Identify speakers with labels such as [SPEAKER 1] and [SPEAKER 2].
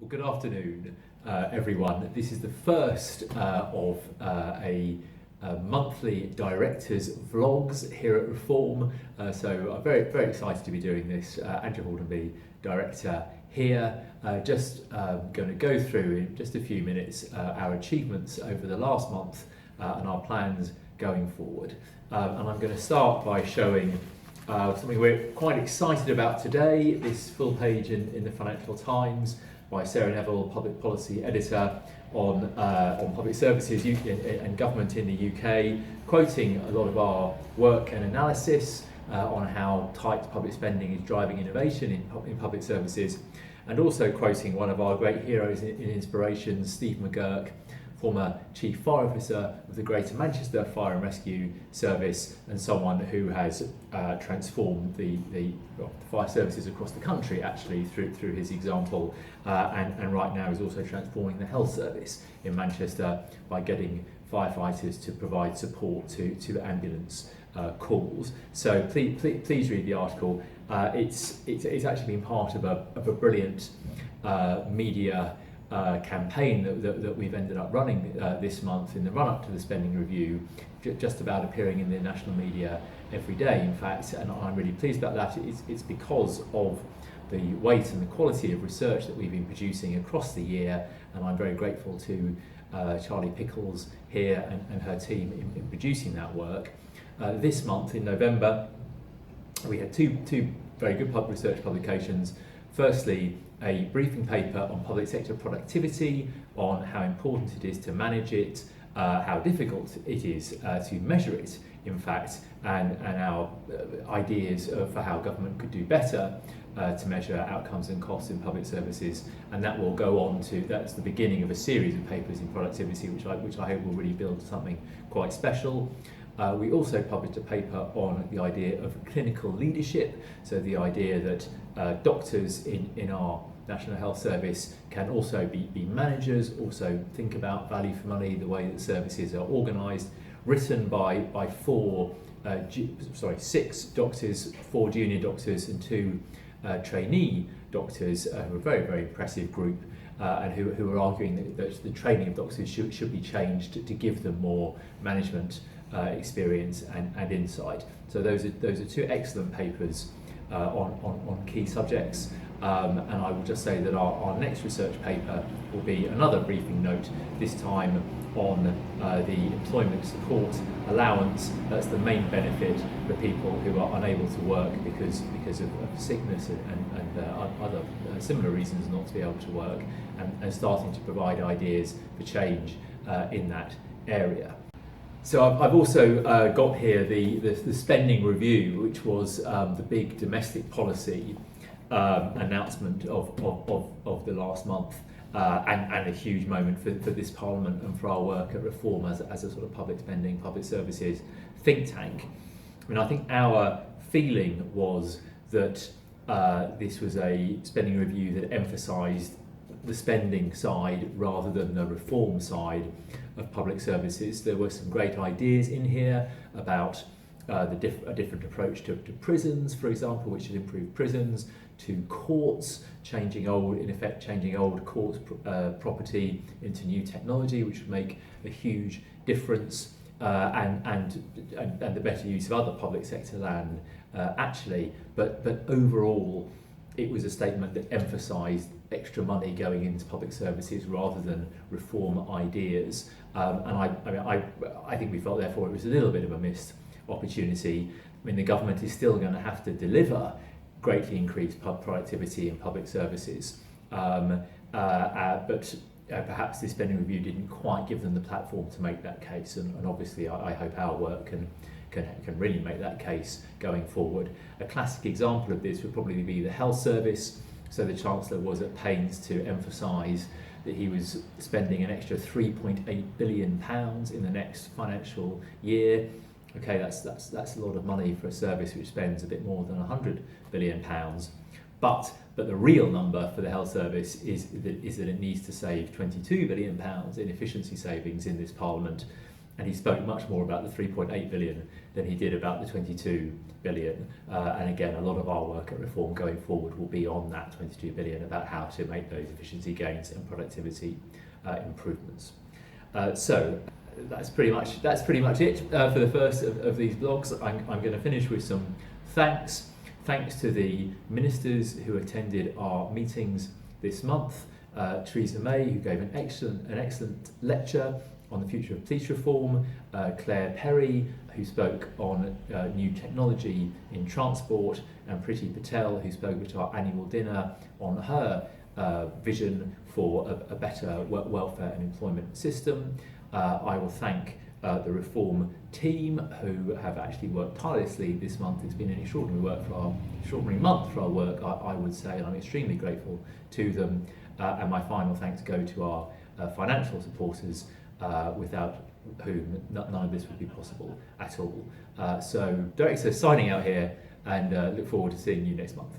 [SPEAKER 1] Well, good afternoon, everyone. This is the first of a monthly directors vlogs here at Reform. So I'm very, very excited to be doing this. Andrew Haldenby, director here. Just going to go through in just a few minutes our achievements over the last month and our plans going forward. And I'm going to start by showing something we're quite excited about today. This full page in the Financial Times by Sarah Neville, Public Policy Editor, on public services and government in the UK, quoting a lot of our work and analysis on how tight public spending is driving innovation in public services, and also quoting one of our great heroes in inspiration, Steve McGurk, former Chief Fire Officer of the Greater Manchester Fire and Rescue Service, and someone who has transformed the fire services across the country actually through his example, and right now is also transforming the health service in Manchester by getting firefighters to provide support to ambulance calls. So please read the article. It's actually been part of a brilliant media campaign that we've ended up running this month in the run-up to the spending review, just about appearing in the national media every day, in fact, and I'm really pleased about that. It's because of the weight and the quality of research that we've been producing across the year, and I'm very grateful to Charlie Pickles here and her team in producing that work. This month, in November, we had two very good research publications. Firstly, a briefing paper on public sector productivity, on how important it is to manage it, how difficult it is to measure it, in fact, and our ideas for how government could do better to measure outcomes and costs in public services. And that will go on to, that's the beginning of a series of papers in productivity, which I hope will really build something quite special. We also published a paper on the idea of clinical leadership, so the idea that doctors in our National Health Service can also be managers, also think about value for money, the way that services are organised, written by six doctors, 4 junior doctors and 2 trainee doctors, who are a very, very impressive group, and who are arguing that the training of doctors should be changed to give them more management experience and insight. So those are 2 excellent papers on key subjects, and I will just say that our next research paper will be another briefing note, this time on the employment support allowance. That's the main benefit for people who are unable to work because of sickness and other similar reasons not to be able to work, and starting to provide ideas for change in that area. So I've also got here the spending review, which was the big domestic policy announcement of the last month, and a huge moment for this Parliament and for our work at Reform as a sort of public spending, public services think tank. I mean, I think our feeling was that this was a spending review that emphasised the spending side rather than the reform side of public services. There were some great ideas in here about a different approach to prisons, for example, which should improve prisons, to courts, changing old court property into new technology, which would make a huge difference, and the better use of other public sector land, actually. But overall, it was a statement that emphasised extra money going into public services rather than reform ideas, and I think we felt therefore it was a little bit of a missed opportunity. I mean, the government is still going to have to deliver greatly increased productivity in public services, but perhaps this spending review didn't quite give them the platform to make that case, and obviously I hope our work can really make that case going forward. A classic example of this would probably be the health service. So the Chancellor was at pains to emphasise that he was spending an extra £3.8 billion in the next financial year. Okay, that's a lot of money for a service which spends a bit more than £100 billion. But the real number for the health service is that it needs to save £22 billion in efficiency savings in this Parliament. and he spoke much more about the 3.8 billion than he did about the 22 billion. And again, a lot of our work at Reform going forward will be on that 22 billion, about how to make those efficiency gains and productivity improvements. So that's pretty much it for the first of these blogs. I'm going to finish with some thanks. Thanks to the ministers who attended our meetings this month. Theresa May, who gave an excellent lecture on the future of police reform, Claire Perry, who spoke on new technology in transport, and Priti Patel, who spoke at our annual dinner on her vision for a better welfare and employment system. I will thank the Reform team, who have actually worked tirelessly this month. It's been an extraordinary month for our work, I would say, and I'm extremely grateful to them. And my final thanks go to our financial supporters, without whom none of this would be possible at all. So, Director signing out here, and look forward to seeing you next month.